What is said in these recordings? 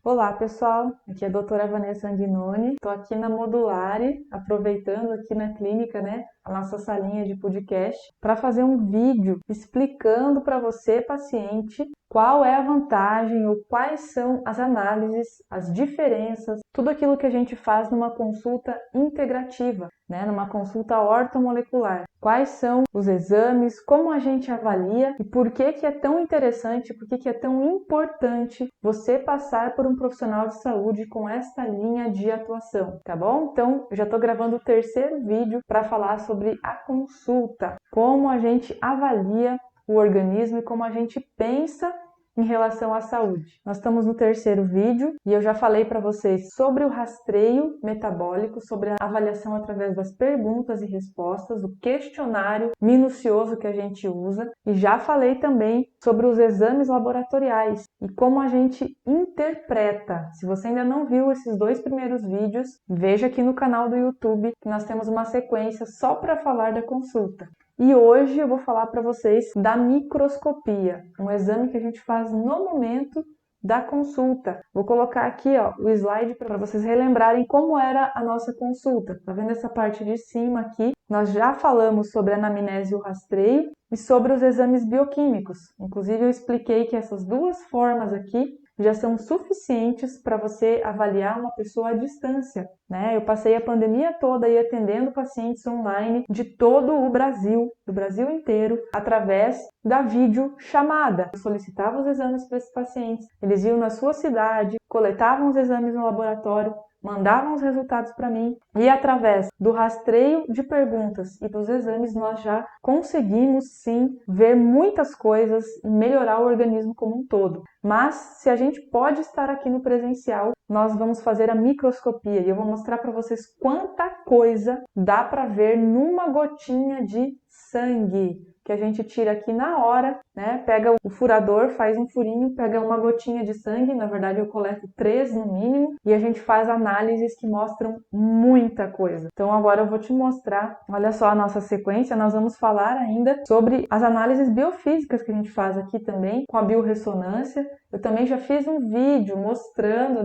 Olá pessoal, aqui é a doutora Vanessa Anguinoni, estou aqui na Modulare, aproveitando aqui na clínica, a nossa salinha de podcast, para fazer um vídeo explicando para você, paciente, qual é a vantagem ou quais são as análises, as diferenças, tudo aquilo que a gente faz numa consulta integrativa, numa consulta ortomolecular. Quais são os exames, como a gente avalia e por que é tão interessante, por que é tão importante você passar por um profissional de saúde com esta linha de atuação, tá bom? Então, eu já estou gravando o terceiro vídeo para falar sobre a consulta, como a gente avalia o organismo e como a gente pensa em relação à saúde. Nós estamos no terceiro vídeo e eu já falei para vocês sobre o rastreio metabólico, sobre a avaliação através das perguntas e respostas, o questionário minucioso que a gente usa, e já falei também sobre os exames laboratoriais e como a gente interpreta. Se você ainda não viu esses dois primeiros vídeos, veja aqui no canal do YouTube que nós temos uma sequência só para falar da consulta. E hoje eu vou falar para vocês da microscopia, um exame que a gente faz no momento da consulta. Vou colocar aqui o slide para vocês relembrarem como era a nossa consulta. Tá vendo essa parte de cima aqui? Nós já falamos sobre a anamnese e o rastreio e sobre os exames bioquímicos. Inclusive eu expliquei que essas duas formas aqui já são suficientes para você avaliar uma pessoa à distância, Eu passei a pandemia toda aí atendendo pacientes online de todo o Brasil, do Brasil inteiro, através da videochamada. Eu solicitava os exames para esses pacientes, eles iam na sua cidade, coletavam os exames no laboratório, mandavam os resultados para mim e através do rastreio de perguntas e dos exames nós já conseguimos sim ver muitas coisas e melhorar o organismo como um todo. Mas se a gente pode estar aqui no presencial, nós vamos fazer a microscopia e eu vou mostrar para vocês quanta coisa dá para ver numa gotinha de sangue que a gente tira aqui na hora, Pega o furador, faz um furinho, pega uma gotinha de sangue, na verdade eu coleto 3 no mínimo, e a gente faz análises que mostram muita coisa. Então agora eu vou te mostrar, olha só a nossa sequência, nós vamos falar ainda sobre as análises biofísicas que a gente faz aqui também, com a biorressonância. Eu também já fiz um vídeo mostrando,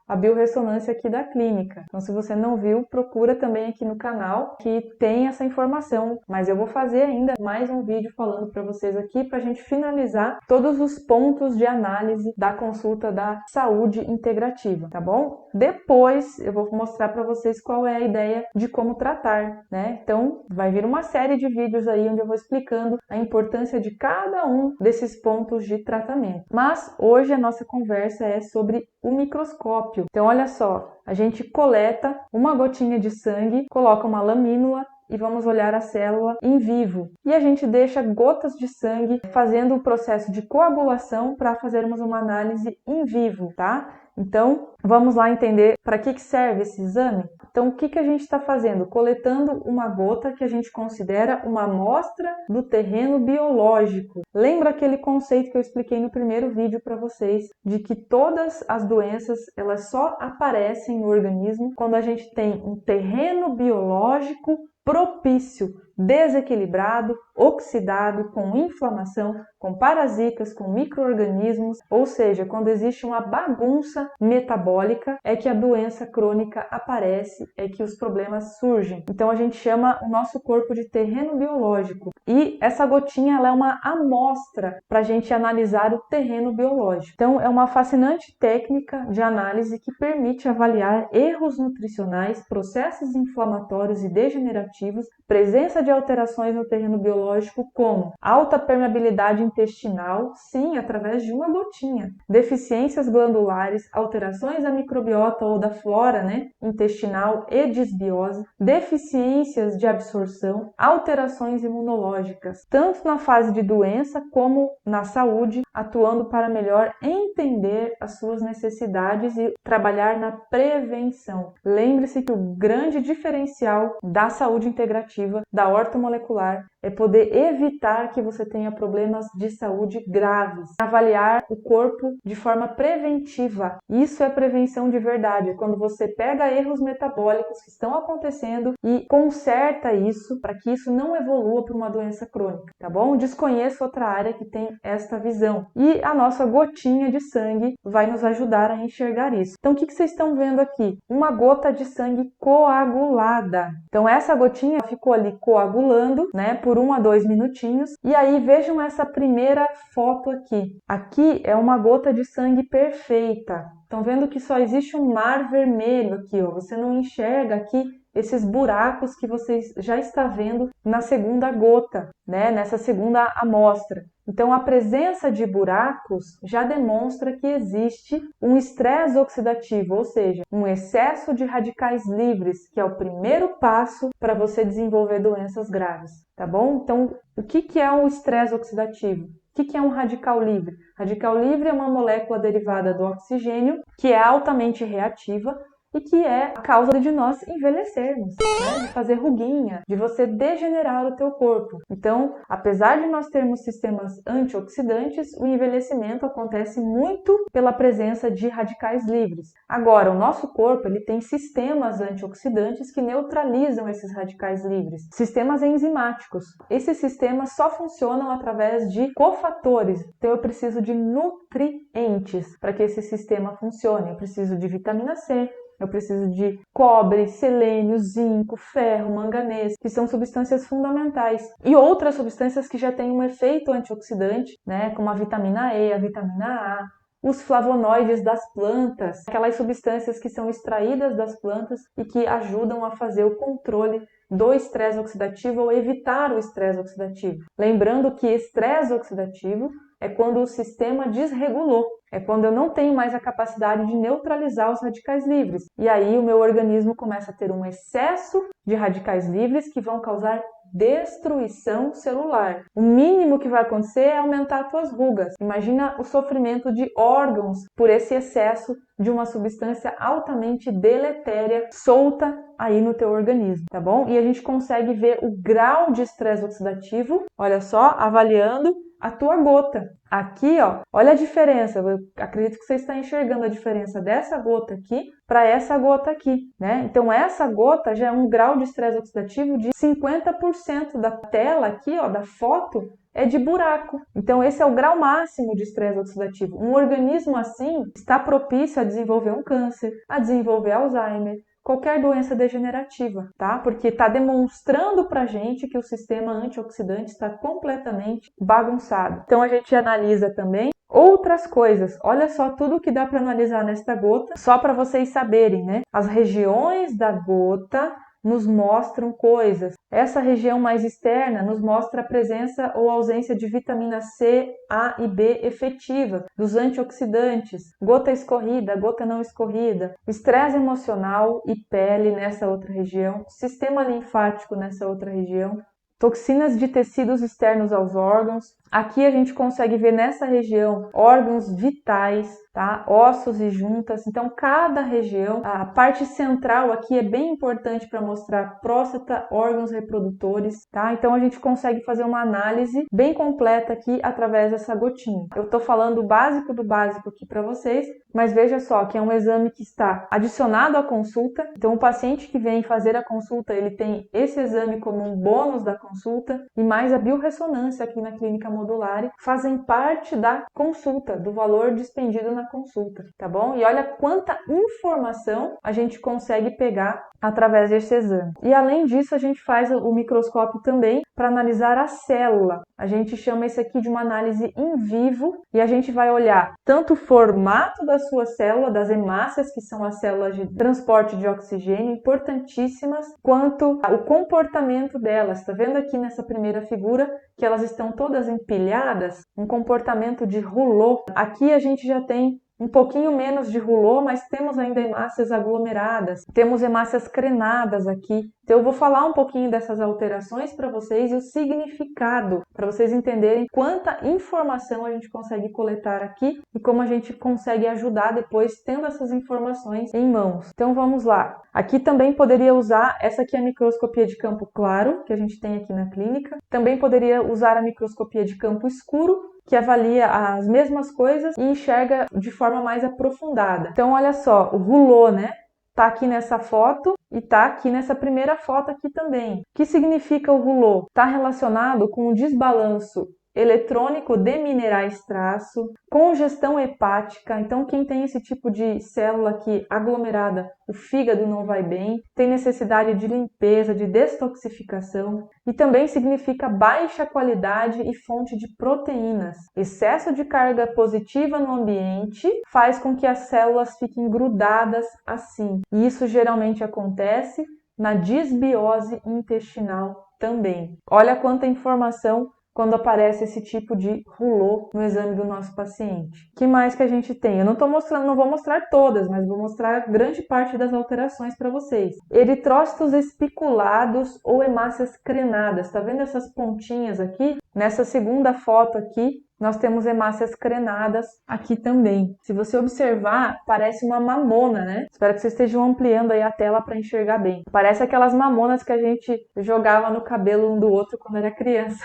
a biorressonância aqui da clínica. Então se você não viu, procura também aqui no canal que tem essa informação, mas eu vou fazer ainda mais um vídeo falando para vocês aqui para a gente finalizar todos os pontos de análise da consulta da saúde integrativa, tá bom? Depois eu vou mostrar para vocês qual é a ideia de como tratar, Então vai vir uma série de vídeos aí onde eu vou explicando a importância de cada um desses pontos de tratamento. Mas hoje a nossa conversa é sobre o microscópio. Então olha só, a gente coleta uma gotinha de sangue, coloca uma lamínula e vamos olhar a célula em vivo. E a gente deixa gotas de sangue fazendo o processo de coagulação para fazermos uma análise em vivo, tá? Então, vamos lá entender para que serve esse exame? Então, o que a gente está fazendo? Coletando uma gota que a gente considera uma amostra do terreno biológico. Lembra aquele conceito que eu expliquei no primeiro vídeo para vocês, de que todas as doenças, elas só aparecem no organismo quando a gente tem um terreno biológico propício, desequilibrado, oxidado, com inflamação, com parasitas, com micro-organismos, ou seja, quando existe uma bagunça metabólica, é que a doença crônica aparece, é que os problemas surgem. Então a gente chama o nosso corpo de terreno biológico. E essa gotinha ela é uma amostra para a gente analisar o terreno biológico. Então é uma fascinante técnica de análise que permite avaliar erros nutricionais, processos inflamatórios e degenerativos, presença de alterações no terreno biológico como alta permeabilidade intestinal, sim, através de uma gotinha, deficiências glandulares, alterações da microbiota ou da flora, intestinal e disbiose, deficiências de absorção, alterações imunológicas, tanto na fase de doença como na saúde, atuando para melhor entender as suas necessidades e trabalhar na prevenção. Lembre-se que o grande diferencial da saúde integrativa, da ortomolecular, é poder evitar que você tenha problemas de saúde graves. Avaliar o corpo de forma preventiva. Isso é prevenção de verdade, é quando você pega erros metabólicos que estão acontecendo e conserta isso para que isso não evolua para uma doença crônica, tá bom? Desconheço outra área que tem esta visão. E a nossa gotinha de sangue vai nos ajudar a enxergar isso. Então, o que vocês estão vendo aqui? Uma gota de sangue coagulada. Então, essa gotinha ficou ali coagulando, né, por 1 a 2 minutinhos. E aí, vejam essa primeira foto aqui. Aqui é uma gota de sangue perfeita. Estão vendo que só existe um mar vermelho aqui, ó. Você não enxerga aqui esses buracos que você já está vendo na segunda gota, né? Nessa segunda amostra. Então, a presença de buracos já demonstra que existe um estresse oxidativo, ou seja, um excesso de radicais livres, que é o primeiro passo para você desenvolver doenças graves, tá bom? Então, o que é um estresse oxidativo? O que é um radical livre? Radical livre é uma molécula derivada do oxigênio que é altamente reativa e que é a causa de nós envelhecermos, né? De fazer ruguinha, de você degenerar o teu corpo. Então, apesar de nós termos sistemas antioxidantes, o envelhecimento acontece muito pela presença de radicais livres. Agora, o nosso corpo ele tem sistemas antioxidantes que neutralizam esses radicais livres, sistemas enzimáticos. Esses sistemas só funcionam através de cofatores. Então, eu preciso de nutrientes para que esse sistema funcione. Eu preciso de vitamina C, eu preciso de cobre, selênio, zinco, ferro, manganês, que são substâncias fundamentais. E outras substâncias que já têm um efeito antioxidante, né, como a vitamina E, a vitamina A, os flavonoides das plantas, aquelas substâncias que são extraídas das plantas e que ajudam a fazer o controle do estresse oxidativo ou evitar o estresse oxidativo. Lembrando que estresse oxidativo é quando o sistema desregulou, é quando eu não tenho mais a capacidade de neutralizar os radicais livres. E aí o meu organismo começa a ter um excesso de radicais livres que vão causar destruição celular. O mínimo que vai acontecer é aumentar as tuas rugas. Imagina o sofrimento de órgãos por esse excesso de uma substância altamente deletéria solta aí no teu organismo, tá bom? E a gente consegue ver o grau de estresse oxidativo, olha só, avaliando a tua gota. Aqui, ó, olha a diferença. Eu acredito que você está enxergando a diferença dessa gota aqui para essa gota aqui, né? Então, essa gota já é um grau de estresse oxidativo de 50% da tela aqui, ó, da foto, é de buraco. Então, esse é o grau máximo de estresse oxidativo. Um organismo assim está propício a desenvolver um câncer, a desenvolver Alzheimer, qualquer doença degenerativa, tá? Porque está demonstrando pra gente que o sistema antioxidante está completamente bagunçado. Então a gente analisa também outras coisas. Olha só tudo que dá para analisar nesta gota, só para vocês saberem, né? As regiões da gota nos mostram coisas. Essa região mais externa nos mostra a presença ou ausência de vitamina C, A e B efetiva, dos antioxidantes, gota escorrida, gota não escorrida, estresse emocional e pele nessa outra região, sistema linfático nessa outra região, toxinas de tecidos externos aos órgãos. Aqui a gente consegue ver nessa região órgãos vitais, tá? Ossos e juntas. Então, cada região, a parte central aqui é bem importante para mostrar próstata, órgãos reprodutores, tá? Então, a gente consegue fazer uma análise bem completa aqui através dessa gotinha. Eu tô falando o básico do básico aqui para vocês, mas veja só que é um exame que está adicionado à consulta. Então, o paciente que vem fazer a consulta, ele tem esse exame como um bônus da consulta e mais a biorressonância aqui na clínica modular fazem parte da consulta, do valor dispendido na consulta, tá bom? E olha quanta informação a gente consegue pegar através desse exame. E além disso, a gente faz o microscópio também para analisar a célula. A gente chama isso aqui de uma análise in vivo e a gente vai olhar tanto o formato da sua célula, das hemácias, que são as células de transporte de oxigênio, importantíssimas, quanto o comportamento delas. Tá vendo aqui nessa primeira figura que elas estão todas empilhadas? Um comportamento de rouleau. Aqui a gente já tem um pouquinho menos de rouleau, mas temos ainda hemácias aglomeradas, temos hemácias crenadas aqui. Então eu vou falar um pouquinho dessas alterações para vocês e o significado, para vocês entenderem quanta informação a gente consegue coletar aqui e como a gente consegue ajudar depois tendo essas informações em mãos. Então vamos lá. Aqui também poderia usar, essa aqui é a microscopia de campo claro, que a gente tem aqui na clínica. Também poderia usar a microscopia de campo escuro, que avalia as mesmas coisas e enxerga de forma mais aprofundada. Então olha só, o rouleau, né? Tá aqui nessa foto e tá aqui nessa primeira foto aqui também. O que significa o rouleau? Está relacionado com o desbalanço eletrônico de minerais traço, congestão hepática. Então quem tem esse tipo de célula aqui aglomerada, o fígado não vai bem, tem necessidade de limpeza, de detoxificação, e também significa baixa qualidade e fonte de proteínas. Excesso de carga positiva no ambiente faz com que as células fiquem grudadas assim. E isso geralmente acontece na disbiose intestinal também. Olha quanta informação quando aparece esse tipo de rouleau no exame do nosso paciente. O que mais que a gente tem? Eu não vou mostrar todas, mas vou mostrar grande parte das alterações para vocês. Eritrócitos espiculados ou hemácias crenadas. Tá vendo essas pontinhas aqui? Nessa segunda foto aqui, nós temos hemácias crenadas aqui também. Se você observar, parece uma mamona, né? Espero que vocês estejam ampliando aí a tela para enxergar bem. Parece aquelas mamonas que a gente jogava no cabelo um do outro quando era criança.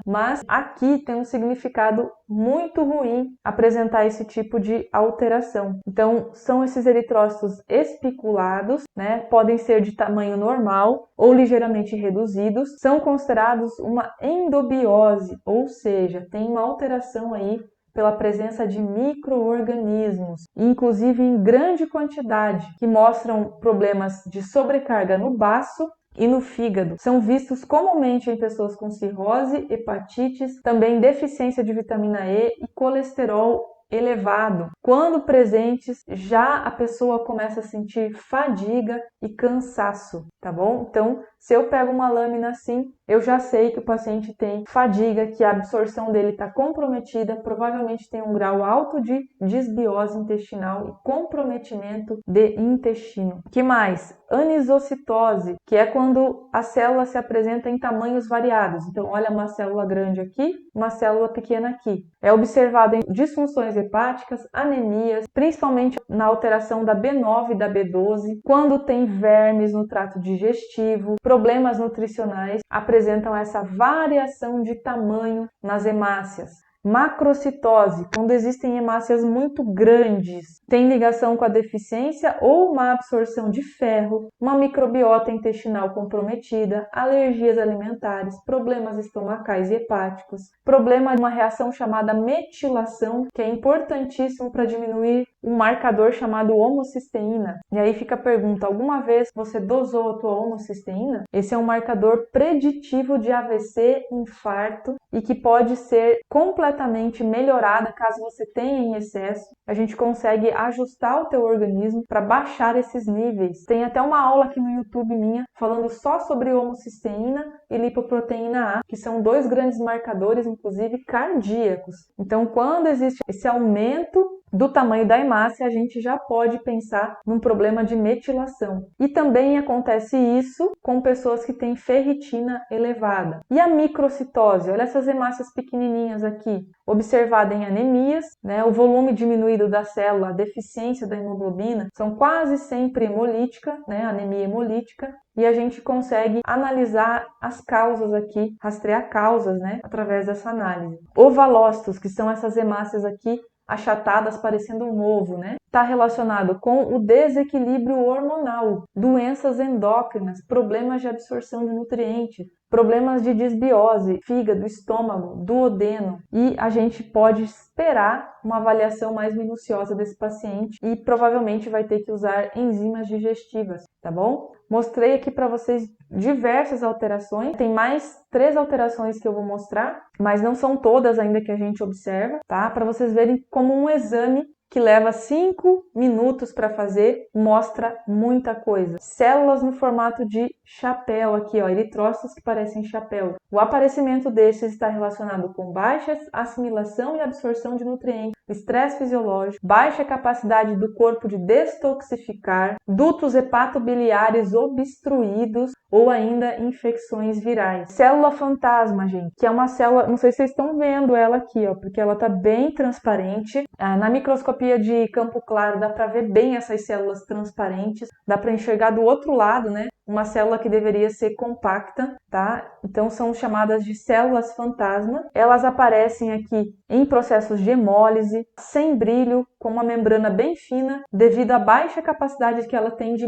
Mas aqui tem um significado muito ruim apresentar esse tipo de alteração. Então, são esses eritrócitos espiculados, né? Podem ser de tamanho normal ou ligeiramente reduzidos. São considerados uma endobiose, ou seja, tem uma alteração aí pela presença de micro-organismos, inclusive em grande quantidade, que mostram problemas de sobrecarga no baço e no fígado. São vistos comumente em pessoas com cirrose, hepatites, também deficiência de vitamina E e colesterol elevado. Quando presentes, já a pessoa começa a sentir fadiga e cansaço, tá bom? Então, se eu pego uma lâmina assim, eu já sei que o paciente tem fadiga, que a absorção dele está comprometida, provavelmente tem um grau alto de disbiose intestinal e comprometimento de intestino. Que mais? Anisocitose, que é quando a célula se apresenta em tamanhos variados. Então, olha uma célula grande aqui, uma célula pequena aqui. É observado em disfunções hepáticas, anemias, principalmente na alteração da B9 e da B12, quando tem vermes no trato digestivo, problemas nutricionais, apresentam essa variação de tamanho nas hemácias. Macrocitose, quando existem hemácias muito grandes, tem ligação com a deficiência ou má absorção de ferro, uma microbiota intestinal comprometida, alergias alimentares, problemas estomacais e hepáticos, problema de uma reação chamada metilação, que é importantíssimo para diminuir um marcador chamado homocisteína. E aí fica a pergunta, alguma vez você dosou a tua homocisteína? Esse é um marcador preditivo de AVC, infarto, e que pode ser completamente melhorada caso você tenha em excesso. A gente consegue ajustar o teu organismo para baixar esses níveis. Tem até uma aula aqui no YouTube minha falando só sobre homocisteína e lipoproteína A, que são dois grandes marcadores, inclusive cardíacos. Então, quando existe esse aumento do tamanho da hemácia, a gente já pode pensar num problema de metilação. E também acontece isso com pessoas que têm ferritina elevada. E a microcitose? Olha essas hemácias pequenininhas aqui, observada em anemias, né? O volume diminuído da célula, a deficiência da hemoglobina, são quase sempre hemolítica, né? Anemia hemolítica. E a gente consegue analisar as causas aqui, rastrear causas, né? Através dessa análise. Ovalócitos, que são essas hemácias aqui, achatadas parecendo um ovo, né? Está relacionado com o desequilíbrio hormonal, doenças endócrinas, problemas de absorção de nutrientes, problemas de disbiose, fígado, estômago, duodeno. E a gente pode esperar uma avaliação mais minuciosa desse paciente e provavelmente vai ter que usar enzimas digestivas, tá bom? Mostrei aqui para vocês diversas alterações. Tem mais 3 alterações que eu vou mostrar, mas não são todas ainda que a gente observa, tá? Para vocês verem como um exame que leva 5 minutos para fazer, mostra muita coisa. Células no formato de chapéu aqui, ó, eritrócitos que parecem chapéu. O aparecimento desses está relacionado com baixa assimilação e absorção de nutrientes, estresse fisiológico, baixa capacidade do corpo de detoxificar, dutos hepatobiliares obstruídos ou ainda infecções virais. Célula fantasma, gente, que é uma célula, não sei se vocês estão vendo ela aqui, ó, porque ela tá bem transparente. Na microscopia de campo claro dá para ver bem essas células transparentes, dá para enxergar do outro lado, né? Uma célula que deveria ser compacta, tá? Então são chamadas de células fantasma. Elas aparecem aqui em processos de hemólise, sem brilho, com uma membrana bem fina, devido à baixa capacidade que ela tem de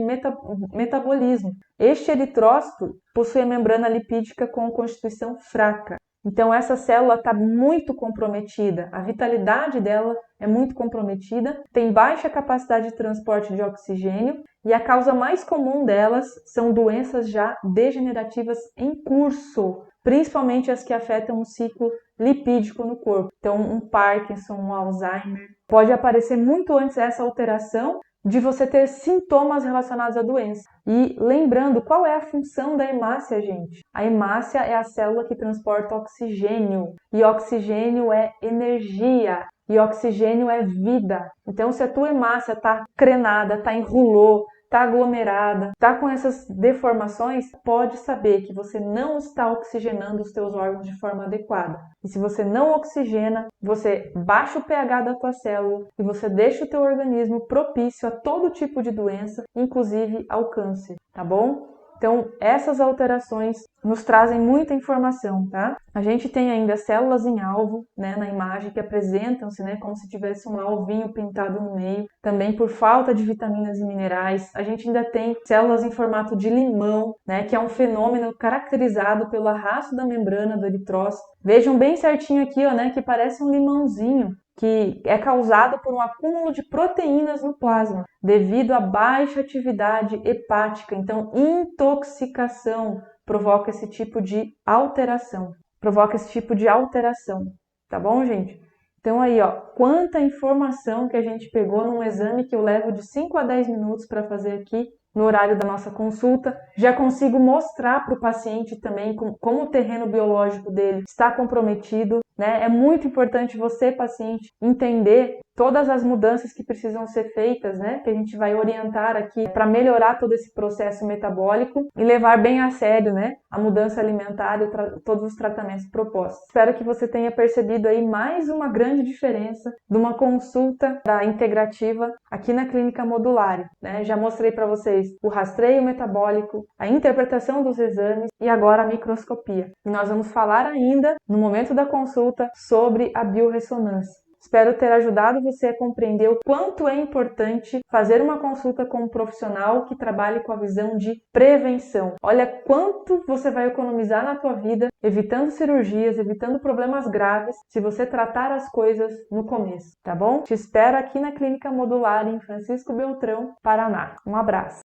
metabolismo. Este eritrócito possui a membrana lipídica com constituição fraca. Então essa célula está muito comprometida, a vitalidade dela é muito comprometida, tem baixa capacidade de transporte de oxigênio e a causa mais comum delas são doenças já degenerativas em curso, principalmente as que afetam o ciclo lipídico no corpo. Então um Parkinson, um Alzheimer, pode aparecer muito antes dessa alteração de você ter sintomas relacionados à doença. E lembrando, qual é a função da hemácia, gente? A hemácia é a célula que transporta oxigênio, e oxigênio é energia, e oxigênio é vida. Então, se a tua hemácia está crenada, está em rouleau, está aglomerada, está com essas deformações, pode saber que você não está oxigenando os teus órgãos de forma adequada. E se você não oxigena, você baixa o pH da tua célula e você deixa o teu organismo propício a todo tipo de doença, inclusive ao câncer, tá bom? Então, essas alterações nos trazem muita informação, tá? A gente tem ainda células em alvo, né, na imagem, que apresentam-se, né, como se tivesse um alvinho pintado no meio, também por falta de vitaminas e minerais. A gente ainda tem células em formato de limão, né, que é um fenômeno caracterizado pelo arrasto da membrana do eritrócito. Vejam bem certinho aqui, ó, né, que parece um limãozinho, que é causado por um acúmulo de proteínas no plasma, devido à baixa atividade hepática. Então, intoxicação provoca esse tipo de alteração. Tá bom, gente? Então aí, ó, quanta informação que a gente pegou num exame que eu levo de 5 a 10 minutos para fazer aqui no horário da nossa consulta. Já consigo mostrar para o paciente também como o terreno biológico dele está comprometido, né? É muito importante você, paciente, entender todas as mudanças que precisam ser feitas, né? Que a gente vai orientar aqui para melhorar todo esse processo metabólico e levar bem a sério, né? A mudança alimentar e todos os tratamentos propostos. Espero que você tenha percebido aí mais uma grande diferença de uma consulta da integrativa aqui na Clínica Modulare, né? Já mostrei para vocês o rastreio metabólico, a interpretação dos exames e agora a microscopia. E nós vamos falar ainda, no momento da consulta, sobre a biorressonância. Espero ter ajudado você a compreender o quanto é importante fazer uma consulta com um profissional que trabalhe com a visão de prevenção. Olha quanto você vai economizar na tua vida, evitando cirurgias, evitando problemas graves, se você tratar as coisas no começo, tá bom? Te espero aqui na Clínica Modulare em Francisco Beltrão, Paraná. Um abraço!